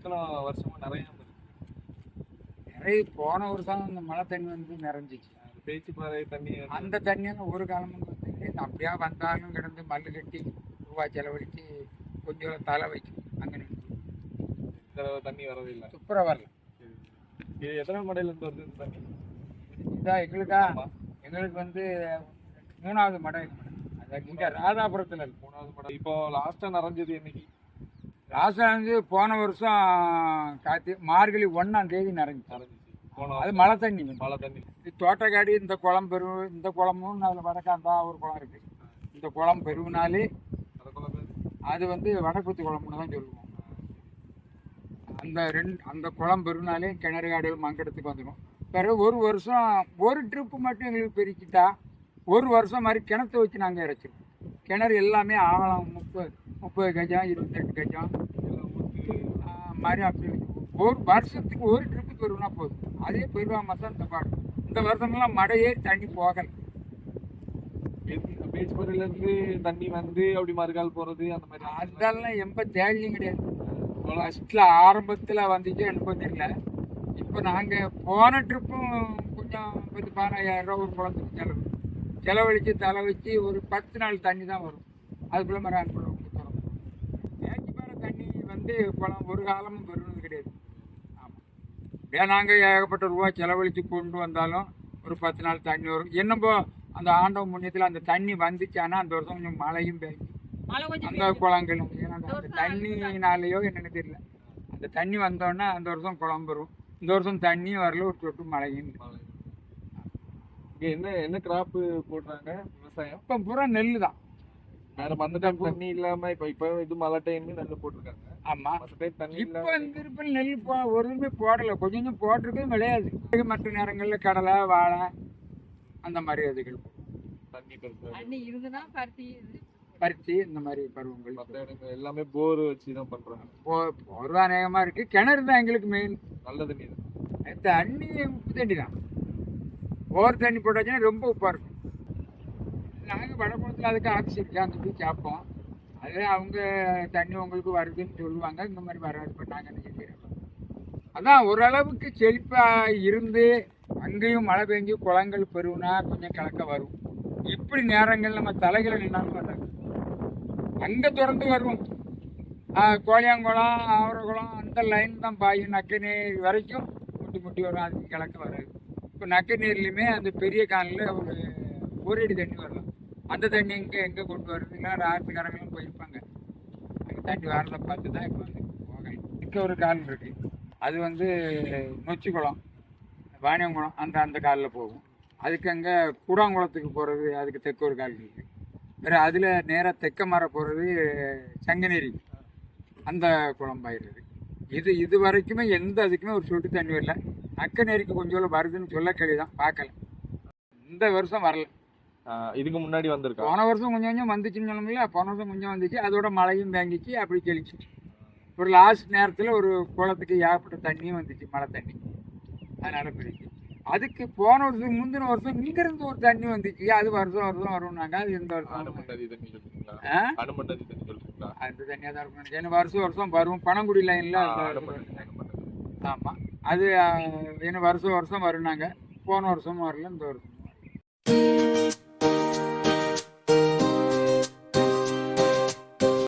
எத்தனை வருஷமா நிறைய நிறைய போன வருஷம் அந்த மழை தண்ணி வந்து நிறைஞ்சிச்சு. பேச்சு பாறை தண்ணி அந்த தண்ணியெல்லாம் ஒரு காலமும் வந்து அப்படியா வந்தாலும் கிடந்து மல்லு கட்டி ரூபா செலவழித்து கொஞ்சம் தலை வைக்கும். அங்கே தண்ணி வரவே இல்லை. சூப்பராக வரல. இது எத்தனை மடையிலேருந்து வருது இந்த தண்ணி? இதான் எங்களுக்கு வந்து 3வது மடை. அது இங்கே ராதாபுரத்தில் இருக்கு 3வது மடை. இப்போ லாஸ்ட்டாக நிறைஞ்சது என்னைக்கு? லாஸ்ட்டாக வந்து போன வருஷம் மார்கழி 1ஆம் தேதி நிறைஞ்சிச்சு. அது மழை தண்ணி. மழை தண்ணி தோட்டக்காடி இந்த குளம் இந்த குளமும் அதில் வடக்காந்தா ஒரு குளம் இருக்குது. இந்த குளம் பெருவினாலே அது வந்து வடக்குத்தி குளம்னு தான் சொல்லுவோம். அந்த குளம் பெருவினாலே கிணறு காடுகள் மங்கடத்துக்கு வந்துடும். பிறகு ஒரு வருஷம் ஒரு ட்ரிப்பு மட்டும் எங்களுக்கு பெருக்கிட்டா ஒரு வருஷம் மாதிரி கிணத்து வச்சு நாங்கள் இறைச்சிருக்கோம். கிணறு எல்லாமே ஆகலாம் 30 கஜம் 28 கஜம் மாதிரி அப்படி ஒரு வருஷத்துக்கு ஒரு ட்ரிப்பு பெருவினா போதும். அதே பெருவாம தான் இந்த பாடு. இந்த வருஷமெல்லாம் மழையே தண்ணி போகலை. பேச்சுப்பாறையிலேருந்து தண்ணி வந்து அப்படி மறுகால் போகிறது அந்த மாதிரி அதெல்லாம் எம்ப தேவையும் கிடையாது. ஃபஸ்ட்டில் ஆரம்பத்தில் வந்துச்சு எனக்கு தெரியல. இப்போ நாங்கள் போன ட்ரிப்பும் கொஞ்சம் 10,000-15,000 ரூபா ஒரு குளத்துக்கு செலவழித்து தலை வச்சு ஒரு 10 நாள் தண்ணி தான் வரும். அதுக்குள்ளே மாதிரி அனுப்புகிறோம். பேச்சுப்பாறை தண்ணி வந்து குளம் ஒரு காலமும் பெறுவது கிடையாது. ஆமாம், அப்படியே நாங்கள் ஏகப்பட்ட ரூபா செலவழித்து கொண்டு வந்தாலும் ஒரு 10 நாள் தண்ணி வரும். என்னப்போ அந்த ஆண்டவ முன்னியத்தில் அந்த தண்ணி வந்துச்சானா அந்த வருஷம் கொஞ்சம் மழையும் பெய்யும். அந்த குளங்கள் அந்த தண்ணினாலேயோ என்னென்னு தெரியல, அந்த தண்ணி வந்தோடனே அந்த வருஷம் குளம் வரும். இந்த வருஷம் தண்ணி வரல, ஒரு சொட்டு மழையும். இங்கே என்ன கிராப்பு போடுறாங்க விவசாயம்? இப்போ பூரா நெல் தான். வேறு மற்ற டைம் தண்ணி இல்லாமல் இப்போ இது மழை டைம்னு நெல் போட்டிருக்காங்க. ஆமாம், மற்ற டைம் தண்ணி இப்போ இந்த இருப்பில் நெல் ஒருமே போடலை. கொஞ்சம் போட்டிருக்கே விளையாது. மற்ற நேரங்களில் கடலை வாழை அந்த மாதிரி அதுகள் தண்ணி இருந்துன்னா பருத்தி இந்த மாதிரி பருவங்கள். மற்ற இடங்கள் எல்லாமே போர் வச்சு தான் பண்ணுறாங்க. போர் அநேகமாக இருக்குது. கிணறு தான் எங்களுக்கு மெயின். நல்ல தண்ணி தான். தண்ணி உப்பு தண்ணி தான். போர் தண்ணி போட்டாச்சுன்னா ரொம்ப உப்பாக இருக்கும். நாங்கள் வடக்குளத்தில் அதுக்கு ஆக்சிஜன் அந்த போய் சாப்பிட்டோம். அதே அவங்க தண்ணி உங்களுக்கு வருதுன்னு சொல்லுவாங்க, இந்த மாதிரி வராது பண்ணாங்கன்னு சொல்லிடுறாங்க. அதான் ஓரளவுக்கு செழிப்பாக இருந்து அங்கேயும் மழை பெஞ்சு குளங்கள் பெருவுனா கொஞ்சம் கலக்க வரும். இப்படி நேரங்கள் நம்ம தலைகளை நின்னாலும் வராது. அங்கே திறந்து வரும். கோழியாங்குளம் ஆவரகுளம் அந்த லைன் தான் பாயும். நக்கநீர் வரைக்கும் முட்டி வரும். அதுக்கு கிழக்க வராது. இப்போ நக்கநீர்லையுமே அந்த பெரிய காலில் ஒரு அடி தண்ணி வரலாம். அந்த தண்ணி எங்கே கொண்டு வருது? இல்லை ஆற்றுக்காரங்களும் போயிருப்பாங்க. அங்கே தண்ணி வரதை பார்த்து தான் இப்போ வந்து போகலாம். இங்கே ஒரு கால் இருக்குது. அது வந்து நொச்சிக்குளம் வாணியங்குளம் அந்த காலில் போகும். அதுக்கு அங்கே கூடாங்குளத்துக்கு போகிறது அதுக்கு தெற்கு ஒரு கால் இருக்குது. வேறு அதில் நேராக தெற்க மர போகிறது சங்கநேரி அந்த குளம்பாயிருது. இது வரைக்குமே எந்த அதுக்குமே ஒரு சொட்டு தண்ணி வரல. நக்கநேரிக்கு கொஞ்சம் வருதுன்னு சொல்ல தான் பார்க்கல. இந்த வருஷம் வரல. இதுக்கு முன்னாடி வந்திருக்கு. போன வருஷம் கொஞ்சம் வந்துச்சுன்னு சொல்லுமில்ல. போன வருஷம் கொஞ்சம் வந்துச்சு. அதோட மழையும் வாங்கிச்சு. அப்படி தெளிச்சு ஒரு லாஸ்ட் நேரத்தில் ஒரு குளத்துக்கு ஏகப்பட்ட தண்ணியும் வந்துச்சு, மழை தண்ணி. அதனால் பிடிச்சி அதுக்கு போன வருஷம் முந்தின வருஷம் இங்கிருந்து ஒரு தண்ணி வந்துச்சு. அது வருஷம் வரும்னாங்க. அது இந்த வருஷம் அந்த தண்ணியாக தான் இருக்கும். ஏன்னா வருஷம் வரும். பனங்குடி லைனில். ஆமாம், அது என்ன வருஷம் வரும்னாங்க. போன வருஷமும் வரல, இந்த வருஷம்